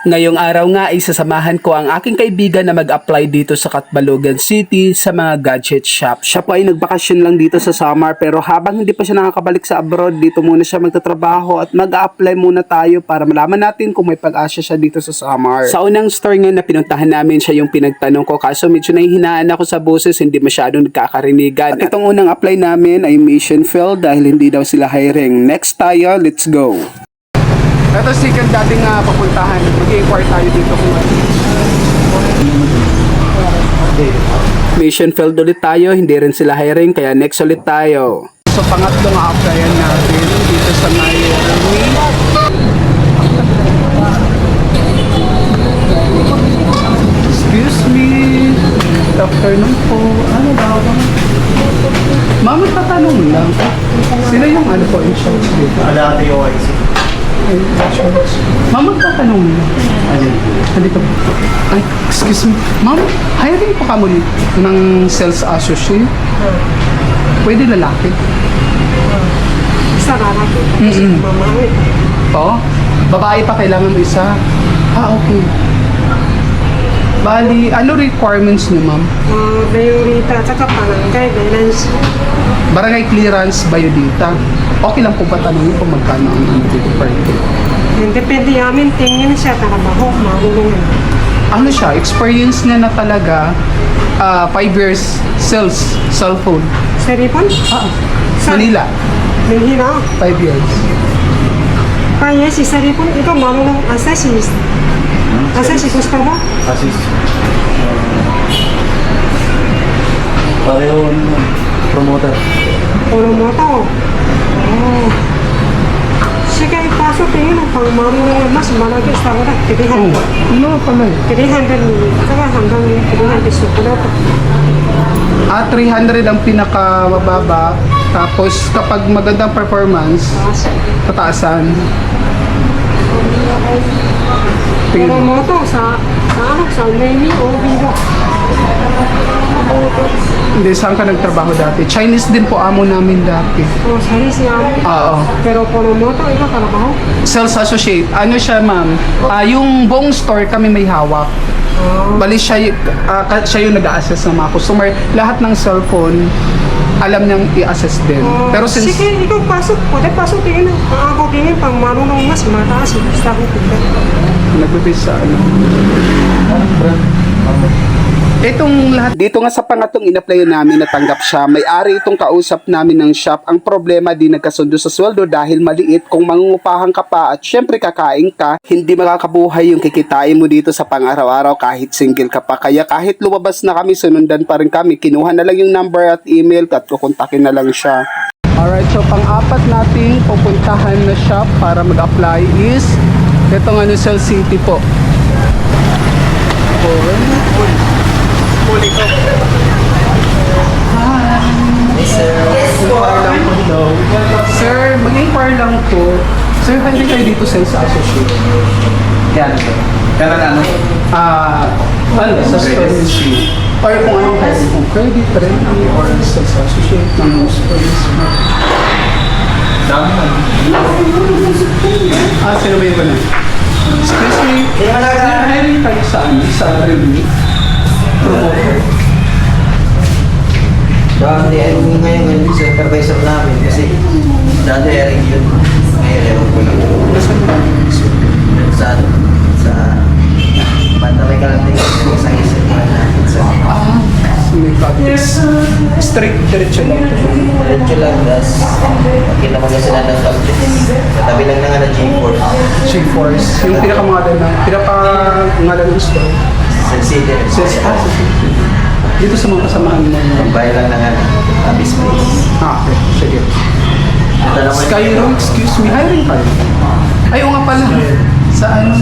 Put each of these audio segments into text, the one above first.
Ngayong araw nga ay sasamahan ko ang aking kaibigan na mag-apply dito sa Catbalogan City sa mga gadget shop. Siya po ay nagbakasyon lang dito sa summer pero habang hindi pa siya nakakabalik sa abroad, dito muna siya magtatrabaho at mag-apply muna tayo para malaman natin kung may pag-asa siya dito sa summer. Sa unang store nga na pinuntahan namin, siya yung pinagtanong ko kaso medyo nahihinaan ako sa boses, hindi masyadong nagkakarinigan. At itong unang apply namin ay mission failed dahil hindi daw sila hiring. Next tayo, let's go! Ito second dating papuntahan. Mag-inquire tayo dito kung mission failed ulit tayo, hindi rin sila hiring, kaya next ulit tayo. So pangatlong applyan natin dito sa Miami. Excuse me. Good afternoon po. Ano daw? Ma'am, tatanong lang. Sino yung ano po in charge dito? Ala ate OIC. Ma'am, magtatanong mo. Andito po. Ay, excuse me. Ma'am, hiring pa ka mo ng sales associate? Pwede lalaki? Isa lalaki. Kasi mamawit. Oo? Babae pa kailangan mo isa? Ah, okay. Bali, ano requirements niyo, ma'am? Biorita, tsaka palangkay, balance. Barangay clearance, biodata. Okay lang po ba tanongin kung magkano ang dito per day? Depende namin, tingin siya trabaho, marunong. Ano siya, experience niya na talaga 5 years sales, cellphone. Seripon? Manila, Manila. 5 years. Kaya si Seripon, ito marunong assist. Assist, gusto mo? Assist. Pareho promoter. Puro mo to. Oh. Sige, ipasok tingin ang pang marunong mas malaki sa wala. Oh, 300. ano pala eh? 300. Saka hanggang 300 sukulo to. 300 ang pinakamababa. Tapos kapag magandang performance, tataasan. Tingin Puro mo. mo to sa Navy o Vivo. Hindi, saan ka nagtrabaho dati? Chinese din po amo namin dati. O, sorry siya. Oo. Pero puro mo to, ikaw trabaho. Sales associate. Ano siya, ma'am? Yung buong store kami may hawak. Bali siya, siya yung nag-a-assess ng mga customer. Lahat ng cellphone, alam niyang i-assess din. Pero since... Sige, ikaw pasok. Pwede pasok tingin. Ako tingin pang marunong mas mataas. Basta ko tingin. Nagbibis sa ano. Itong lahat dito nga sa pangatong in-apply namin, natanggap siya. May-ari itong kausap namin ng shop. Ang problema, di nagkasundo sa sweldo dahil maliit. Kung mangungupahan ka pa at syempre kakain ka, hindi makakabuhay yung kikitain mo dito sa pang-araw-araw kahit single ka pa. Kaya kahit lumabas na kami, sunundan pa rin kami. Kinuha na lang yung number at email at kukontakin na lang siya. Alright, so pang-apat nating pupuntahan na shop para mag-apply is itong ano, Cell City po. Sir, mag-inquire lang po. Sir, hindi kayo dito sales associate? Yan. Kailan ano? Ano, sa store industry. Or kung anong kayo, kung credit, rental, or sales associate ng store industry. Dami. Sino ba yung ganun? Excuse me, hiring tayo saan? Sa review? Promoter? Dati ay ngayon sa supervisor namin kasi dati ay yun. Ngayon ewan ko lang. Nasaan ba? Sa Bantamay Kalanting sa isip na natin sa May practice. Strict diretso lang. Diretso lang, tas kinamaga sila ng complex. Katabi lang na nga ng G-Force. G-Force. Yung pinakapangalan ng store. Sensitive. Sales associate. Dito sa mga kasamahan mo. Pagbayad lang na nga ng Abyss Place. Okay. Sige. Ito naman Skyro, excuse me, hiring kayo? Ay, oo nga pala. Saan?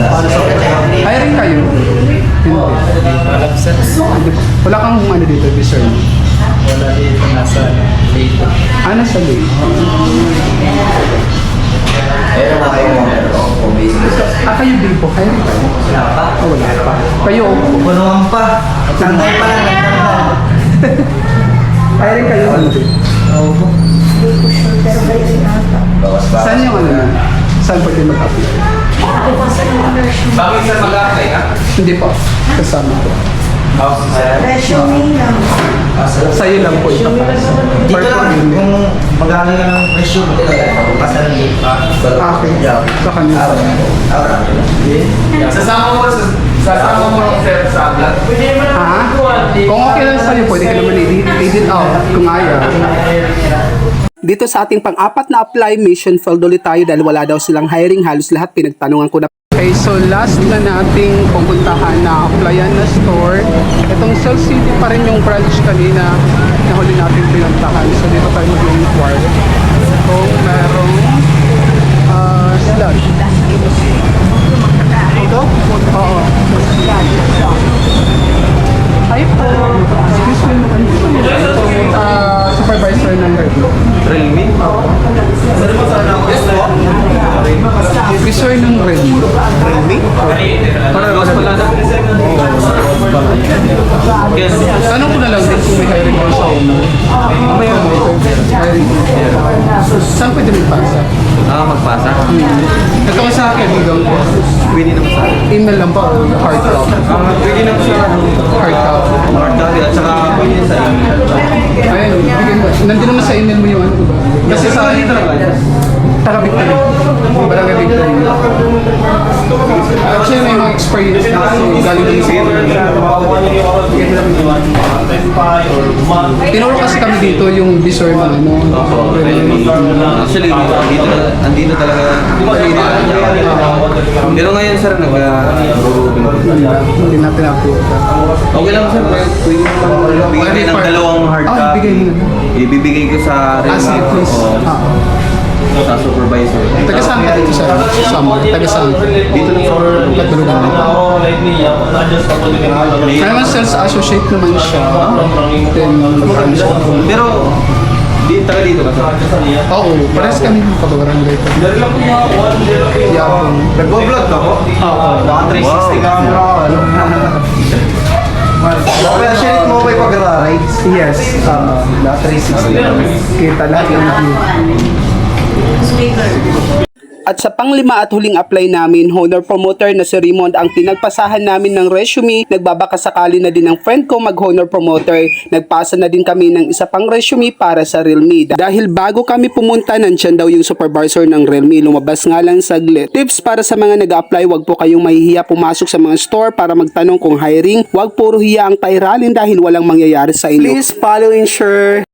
Hiring kayo? Hindi. Wala kang ano dito, discern. Wala dito nasa dito. Nasa late. Ayun na kayo o business. Kayo Bipo, hiring kayo? Wala pa. Wala pa. Kayo, Punuan pa. Santay pa lang. hiring kayo ano din? Bawas ba? Saan yung ano? Saan pwede mag-apply? Bakit sir mag-apply ka? Hindi po. Kasama ko. House sir. Resume lang. Sa'yo lang po ipapasa. Dito lang, email. kung magkano ka ng presyo, pasa ng link. Okay. Sa kanila. Sasama mo sir sa vlog. Ha? Kung okay lang sa'yo, pwede ka naman edit out kung ayaw. Dito sa ating pang-apat na apply, mission failed ulit tayo dahil wala daw silang hiring. Halos lahat pinagtanungan ko na. Okay, so last na nating pupuntahan na applyan na store. Itong Cell City pa rin yung branch kanina na huli natin pinuntahan. So dito tayo mag-inquire kung merong slot. Ito? Oo. Hi po. Excuse me. Supervisor number 2. Realme? Officer ng Redmi. Realme? Para mas pala na. Yes. Tanong ko na lang din kung may hiring ko sa owner. Mamaya mo. Hiring ko. Saan pwede magpasa? Magpasa? Ito ko sa akin, hanggang po. Pwede naman sa akin. Email lang po, hard copy. Pwede naman sa Hard copy. hard copy at saka pwede sa email. Ayun, bigyan mo. Nandun naman sa email mo yung ano ba? Kasi sa dito naman. taga-victory. Barangay victory. Actually, may mga experience na so, galing din sa tinuro kasi kami dito yung visor na ano. Actually, andito talaga. Pero ngayon sir, Hindi natin upload. okay lang sir, pwede naman bigyan ng dalawang hard Ah, copy. Ibibigay ko sa Sige, please. sa supervisor. Taga saan ka dito sa summer? Taga saan? Dito lang sa Katulugan na. Kaya naman sales associate naman siya. Then, ano siya? Pero, taga dito ka sir. Oo, parehas kami ng pag-barangay ko. Yapon. Nag-vlog ka po? Oo. Naka 360 camera. Kaya share mo may pag-rides. Yes. Na 360. Kita lahat yung view. At sa panglima at huling apply namin, honor promoter na si Raymond ang pinagpasahan namin ng resume. Nagbabakasakali na din ng friend ko mag-honor promoter. Nagpasa na din kami ng isa pang resume para sa Realme. Dahil bago kami pumunta, nandyan daw yung supervisor ng Realme. Lumabas nga lang saglit. Tips para sa mga nag-apply, wag po kayong mahihiya pumasok sa mga store para magtanong kung hiring. Wag puro hiya ang pairalin dahil walang mangyayari sa inyo. Please follow and share.